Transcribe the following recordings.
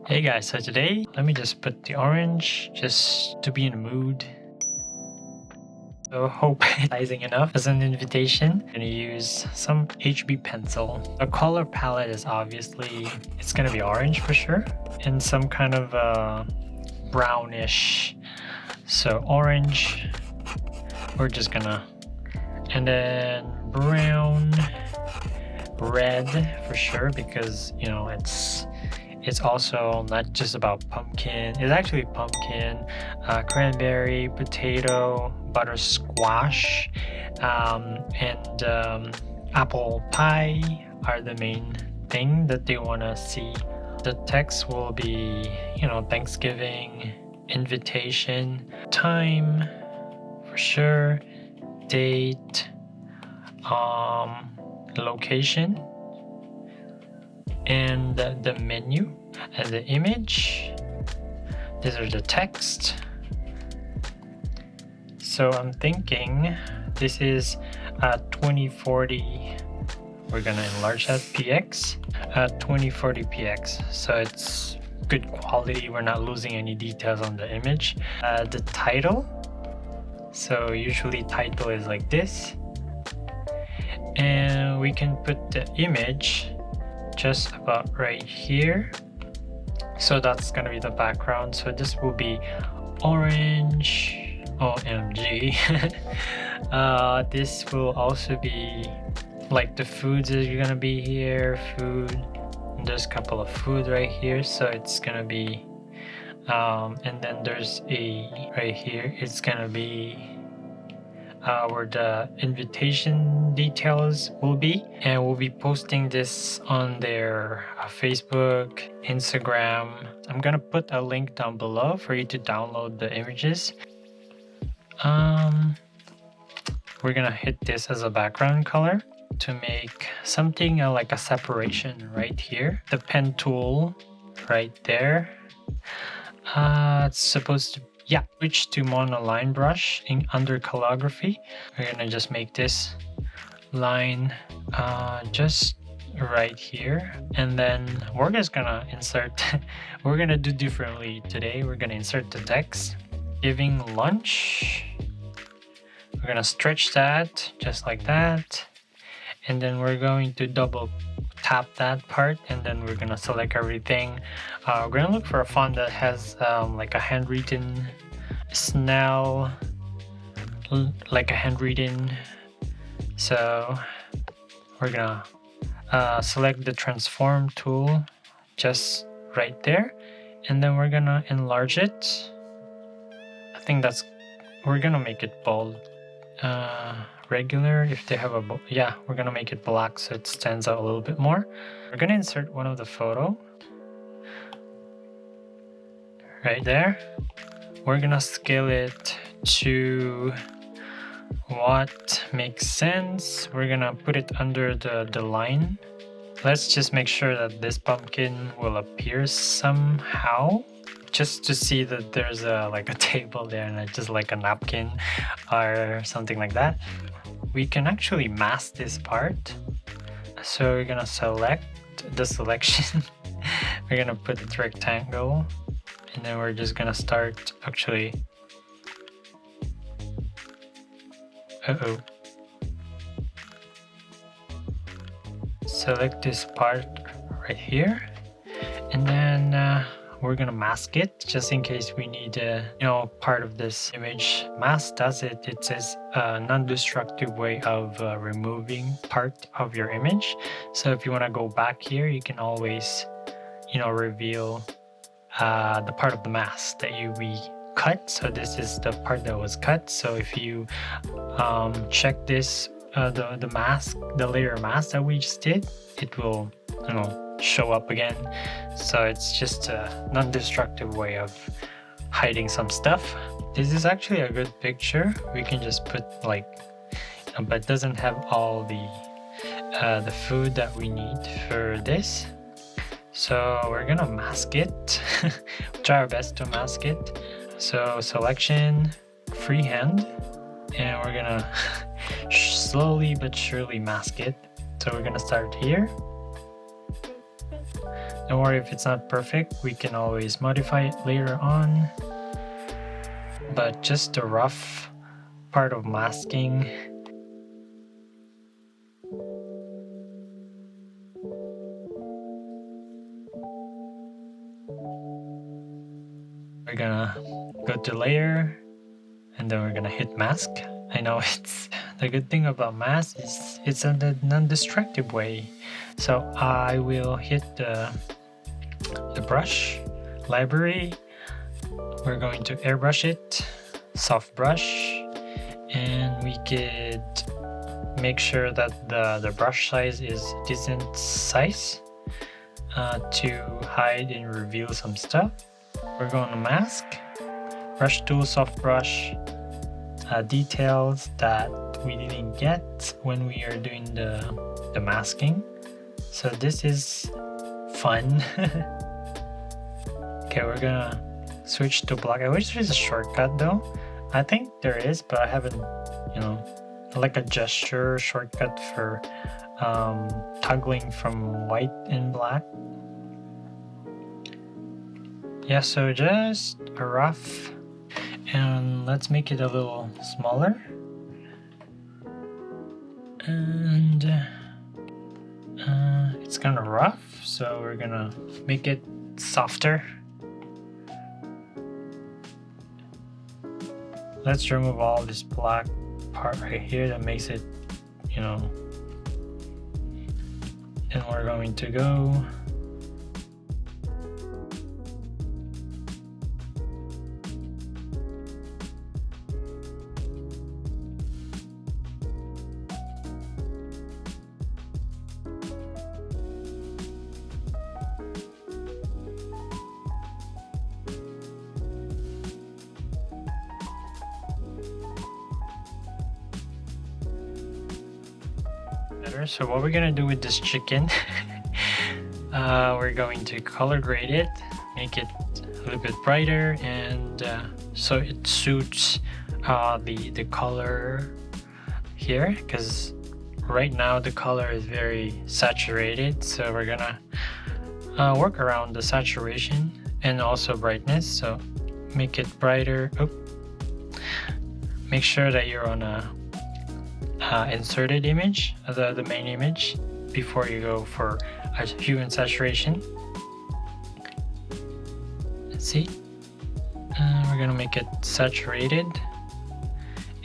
Hey guys, so today let me just put the orange just to be in the mood. So hope sizing enough as an invitation. I'm gonna use some HB pencil. The color palette is obviously, it's gonna be orange for sure, and some kind of brownish. So orange, we're just gonna, and then brown, red for sure, because you know it's also not just about pumpkin. It's actually pumpkin, cranberry, potato, butter squash, and apple pie are the main thing that they want to see. The text will be, you know, Thanksgiving, invitation, time for sure, date, location, and the menu and the image. These are the text. So I'm thinking this is 2040. We're gonna enlarge that px 2040 px, so it's good quality. We're not losing any details on the image. The title, so usually title is like this, and we can put the image just about right here. So that's gonna be the background. So this will be orange. OMG. This will also be like the foods is gonna be here. Food. And there's a couple of food right here. So it's gonna be and then there's a right here. It's gonna be where the invitation details will be, and we'll be posting this on their Facebook, Instagram. I'm gonna put a link down below for you to download the images. We're gonna hit this as a background color to make something like a separation right here. The pen tool right there. It's supposed to, yeah, switch to monoline brush under calligraphy. We're gonna just make this line just right here, and then we're just gonna insert we're gonna do differently today. We're gonna insert the text, giving lunch. We're gonna stretch that just like that, and then we're going to double tap that part, and then we're gonna select everything. We're gonna look for a font that has like a handwritten Snell, like a handwritten. So we're gonna select the transform tool just right there, and then we're gonna enlarge it. I think that's, we're gonna make it bold. Regular, if they have a, yeah, we're gonna make it black so it stands out a little bit more. We're gonna insert one of the photo right there. We're gonna scale it to what makes sense. We're gonna put it under the line. Let's just make sure that this pumpkin will appear somehow, just to see that there's like a table there and just like a napkin or something like that. We can actually mask this part. So we're gonna select the selection. We're gonna put the rectangle, and then we're just gonna start actually. Select this part right here, and then we're gonna mask it just in case we need you know, part of this image. Mask does it. It says a non-destructive way of removing part of your image. So if you want to go back here, you can always, you know, reveal the part of the mask that we cut. So this is the part that was cut. So if you check this, the mask, the layer mask that we just did, it will, you know, show up again. So it's just a non-destructive way of hiding some stuff. This is actually a good picture. We can just put like, but it doesn't have all the food that we need for this. So we're gonna mask it. Try our best to mask it. So selection, freehand, and we're gonna slowly but surely mask it. So we're gonna start here. Don't worry if it's not perfect, we can always modify it later on. But just the rough part of masking. We're gonna go to layer and then we're gonna hit mask. I know it's the good thing about mask is it's in a non-destructive way. So I will hit the brush library. We're going to airbrush it, soft brush, and we could make sure that the brush size is decent size to hide and reveal some stuff. We're going to mask, brush tool, soft brush, details that we didn't get when we are doing the masking. So this is fun. Okay, we're gonna switch to black. I wish there's a shortcut though. I think there is, but I haven't, you know, like a gesture shortcut for toggling from white and black. Yeah, so just a rough, and let's make it a little smaller. And it's kind of rough, so we're gonna make it softer. Let's remove all this black part right here that makes it, you know. And we're going to go better. So what we're gonna do with this chicken, we're going to color grade it, make it a little bit brighter, and so it suits the color here, because right now the color is very saturated. So we're gonna work around the saturation and also brightness. So make it brighter. Make sure that you're on a inserted image, the main image, before you go for a hue and saturation. Let's see. We're gonna make it saturated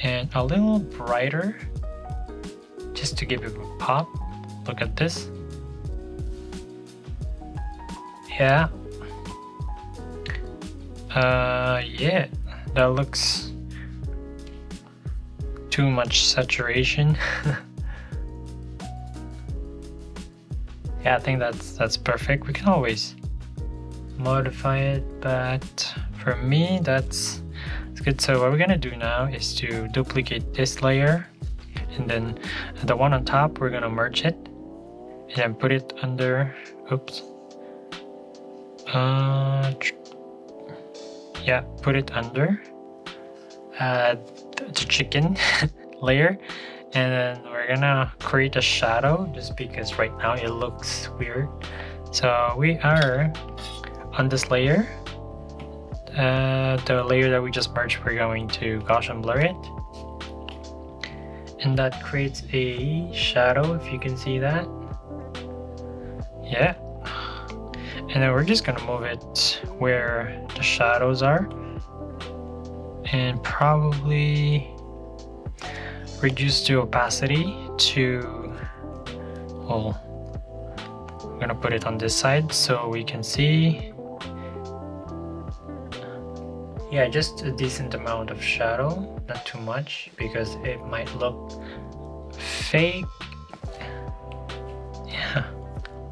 and a little brighter, just to give it a pop. Look at this. Yeah. Yeah, that looks too much saturation. Yeah, I think that's perfect. We can always modify it, but for me that's good. So what we're gonna do now is to duplicate this layer, and then the one on top we're gonna merge it and then put it under, yeah, put it under the chicken layer, and then we're gonna create a shadow just because right now it looks weird. So we are on this layer, the layer that we just merged. We're going to Gaussian blur it, and that creates a shadow, if you can see that. Yeah, and then we're just gonna move it where the shadows are, and probably reduce the opacity to, well, I'm gonna put it on this side so we can see. Yeah, just a decent amount of shadow, not too much, because it might look fake. Yeah,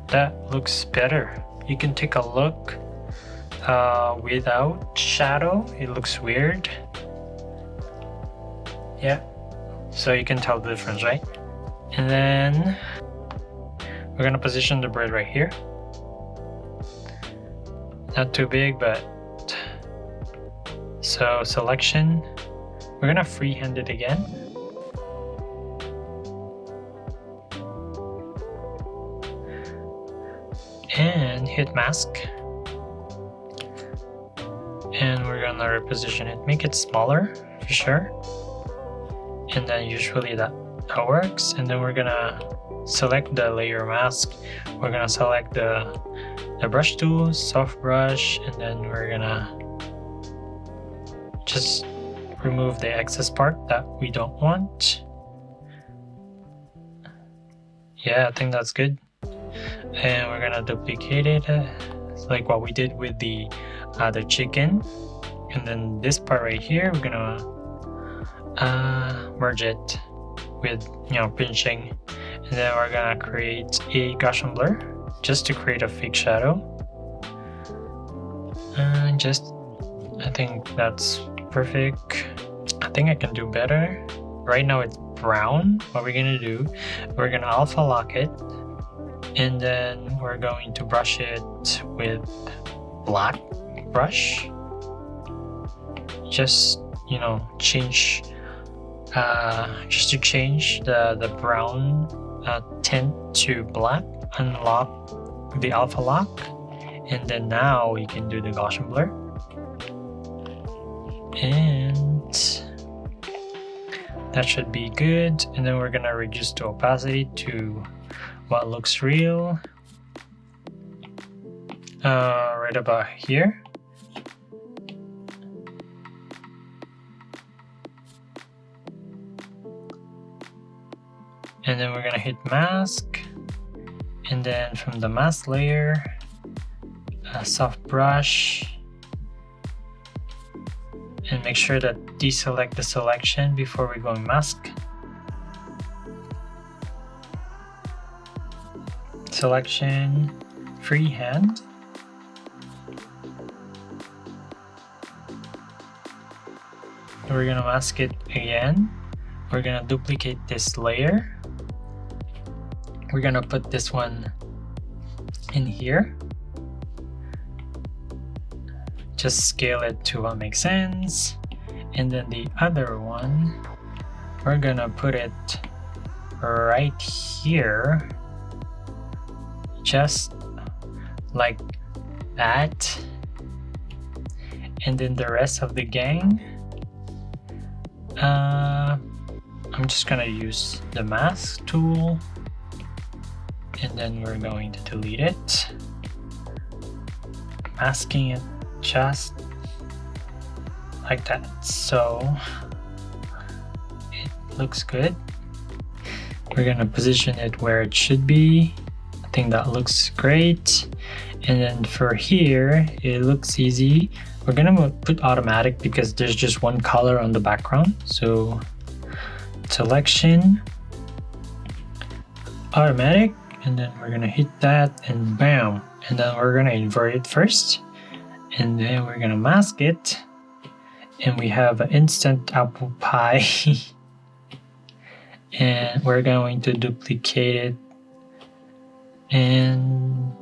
that looks better. You can take a look without shadow, it looks weird. Yeah, so you can tell the difference, right? And then we're gonna position the bird right here. Not too big, but so selection, we're gonna freehand it again. And hit mask. And we're gonna reposition it, make it smaller for sure. And then usually that works. And then we're gonna select the layer mask. We're gonna select the brush tool, soft brush, and then we're gonna just remove the excess part that we don't want. Yeah, I think that's good. And we're gonna duplicate it like what we did with the chicken. And then this part right here, we're gonna merge it with, pinching. And then we're gonna create a Gaussian blur just to create a fake shadow. And I think that's perfect. I think I can do better. Right now it's brown. What we're gonna do, we're gonna alpha lock it, and then we're going to brush it with black brush. Just change just to change the brown tint to black, unlock the alpha lock, and then now we can do the Gaussian blur. And that should be good. And then we're gonna reduce the opacity to what looks real, right about here. And then we're gonna hit mask, and then from the mask layer, a soft brush, and make sure that deselect the selection before we go in mask. Selection, freehand. We're gonna mask it again. We're gonna duplicate this layer. We're gonna put this one in here. Just scale it to what makes sense. And then the other one, we're gonna put it right here. Just like that. And then the rest of the gang, I'm just gonna use the mask tool, and then we're going to delete it, masking it just like that. So it looks good. We're gonna position it where it should be. I think that looks great. And then for here, it looks easy. We're gonna put automatic because there's just one color on the background. So selection, automatic, and then we're gonna hit that and bam. And then we're gonna invert it first, and then we're gonna mask it, and we have an instant apple pie. And we're going to duplicate it and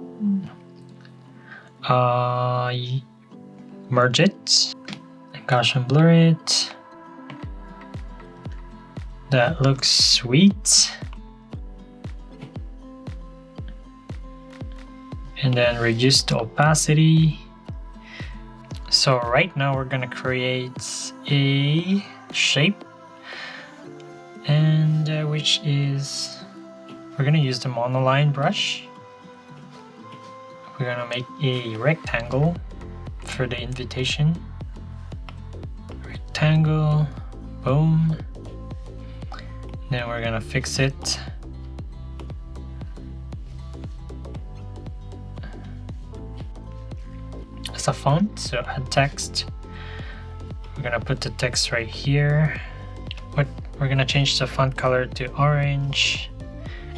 merge it, Gaussian blur it. That looks sweet. And then reduce the opacity. So right now we're gonna create a shape, and which is, we're gonna use the monoline brush. We're gonna make a rectangle for the invitation. Rectangle, boom. Then we're gonna fix it. As a font, so add text. We're gonna put the text right here. We're gonna change the font color to orange,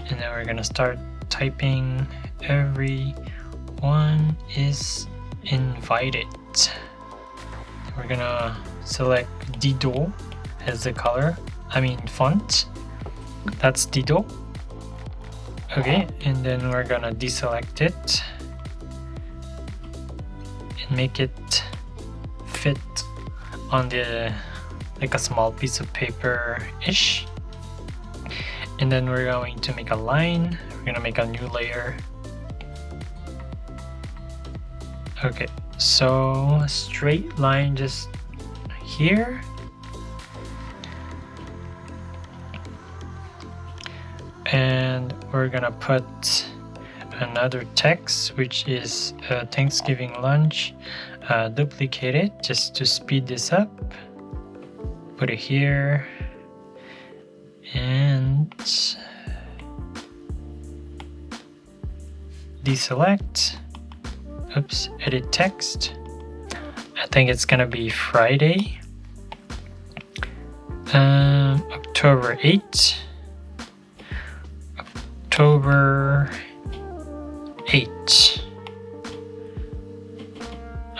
and then we're gonna start typing. Everyone is invited. We're gonna select Dido as the color, font. That's Dido. Okay, and then we're gonna deselect it and make it fit on the, like a small piece of paper-ish. And then we're going to make a line. We're gonna make a new layer. Okay, so straight line just here. And we're gonna put another text, which is Thanksgiving lunch. Duplicate it just to speed this up. Put it here. And deselect. Oops, edit text. I think it's gonna be Friday. October 8th. October 8.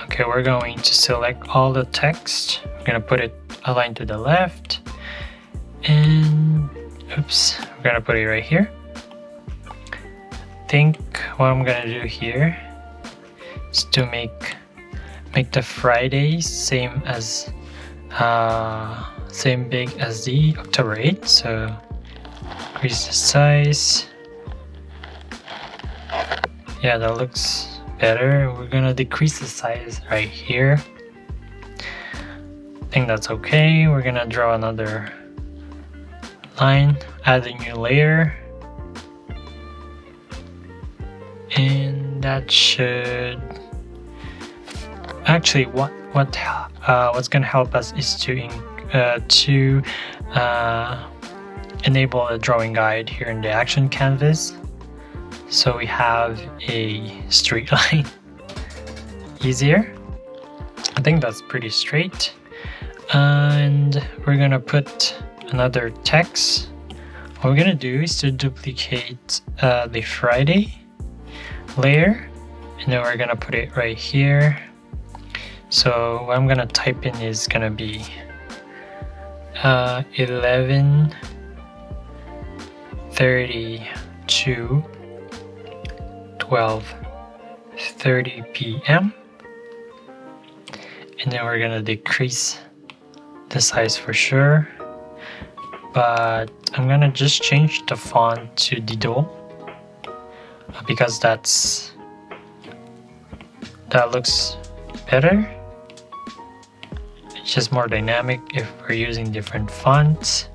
Okay, we're going to select all the text. We're gonna put it aligned to the left. And oops, we're gonna put it right here. I think what I'm gonna do here is to make the Friday same big as the October 8th. So increase the size. Yeah, that looks better. We're gonna decrease the size right here. I think that's okay. We're gonna draw another line, add a new layer, and that should actually what's gonna help us is to enable a drawing guide here in the action canvas, so we have a straight line easier. I think that's pretty straight. And we're gonna put another text. What we're gonna do is to duplicate the Friday layer, and then we're gonna put it right here. So what I'm gonna type in is gonna be 11:30 to 12:30 p.m. and then we're gonna decrease the size for sure, but I'm gonna just change the font to Adobo because that looks better. It's just more dynamic if we're using different fonts,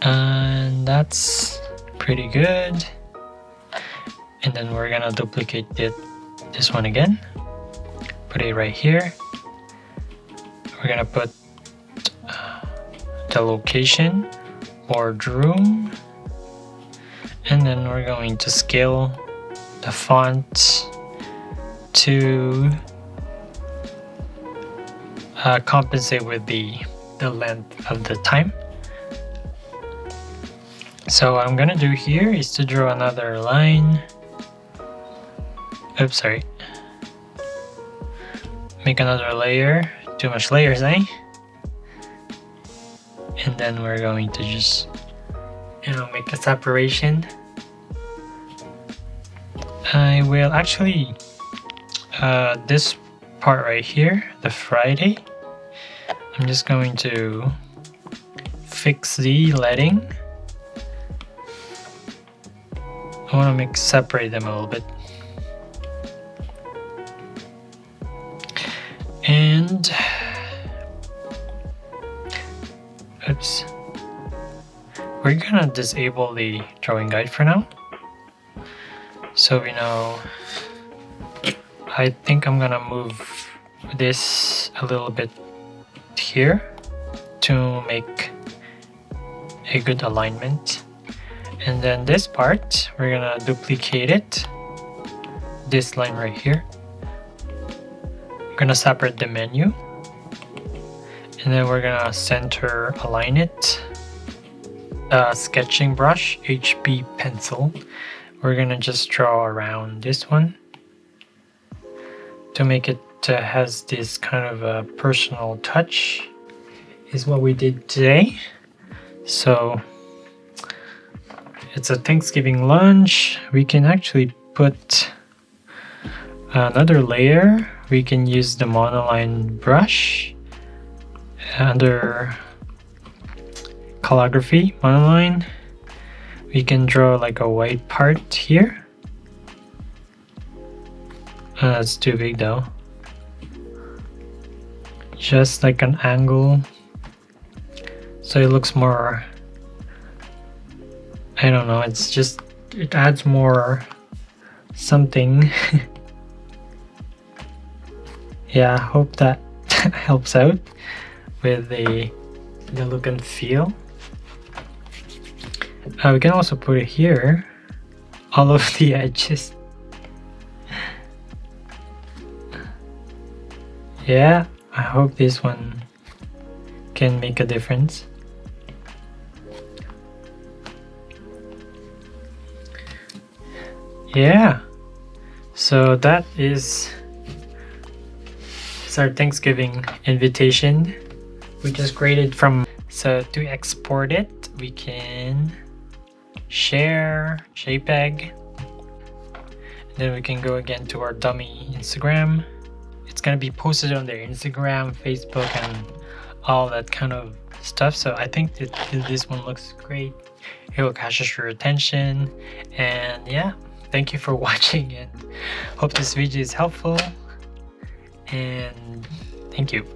and that's pretty good. And then we're gonna duplicate this one again, put it right here. We're gonna put the location, boardroom, and then we're going to scale the font to compensate with the length of the time. So what I'm gonna do here is to draw another line. Oops, sorry. Make another layer. Too much layers, eh? And then we're going to just, make a separation. I will actually, this part right here, the Friday, I'm just going to fix the leading. I want to separate them a little bit. And oops, we're gonna disable the drawing guide for now, so we know. I think I'm gonna move this a little bit here to make a good alignment, and then this part we're gonna duplicate it, this line right here. We're gonna separate the menu, and then we're gonna center align it. Sketching brush, HB pencil. We're gonna just draw around this one to make it has this kind of a personal touch, is what we did today. So it's a Thanksgiving lunch. We can actually put another layer. We can use the monoline brush under calligraphy, monoline. We can draw like a white part here. That's too big though. Just like an angle, so it looks more, I don't know, it's just, it adds more something. Yeah, I hope that helps out with the look and feel. We can also put it here, all of the edges. Yeah, I hope this one can make a difference. Yeah, so that is our Thanksgiving invitation. We just created from, so to export it, we can share JPEG, then we can go again to our dummy Instagram. It's gonna be posted on their Instagram, Facebook, and all that kind of stuff. So I think that this one looks great. It will catch your attention, and yeah, thank you for watching, and hope this video is helpful, and thank you.